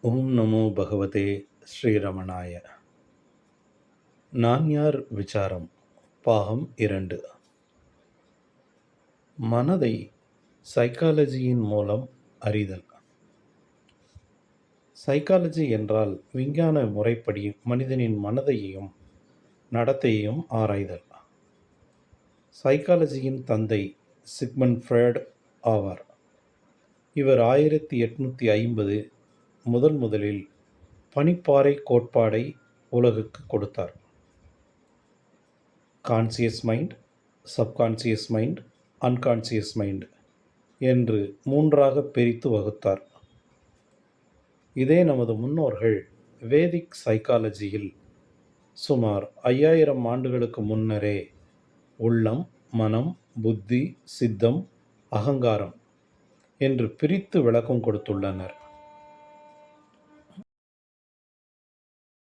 ஓம் நமோ பகவதே ஸ்ரீரமணாய. நான் யார் விசாரம் பாகம் 2. மனதை சைக்காலஜியின் மூலம் அறிதல். சைக்காலஜி என்றால் விஞ்ஞான முறைப்படி மனிதனின் மனதையும் நடத்தையையும் ஆராய்தல். சைக்காலஜியின் தந்தை சிக்மண்ட் ஃப்ராய்டு ஆவார். இவர் 1850 முதலில் பனிப்பாறை கோட்பாடை உலகுக்கு கொடுத்தார். Conscious mind, subconscious mind, unconscious mind என்று 3ஆக பிரித்து வகுத்தார். இதே நமது முன்னோர்கள் வேதிக் சைக்காலஜியில் சுமார் 5000 ஆண்டுகளுக்கு முன்னரே உள்ளம், மனம், புத்தி, சித்தம், அகங்காரம் என்று பிரித்து விளக்கம் கொடுத்துள்ளனர்.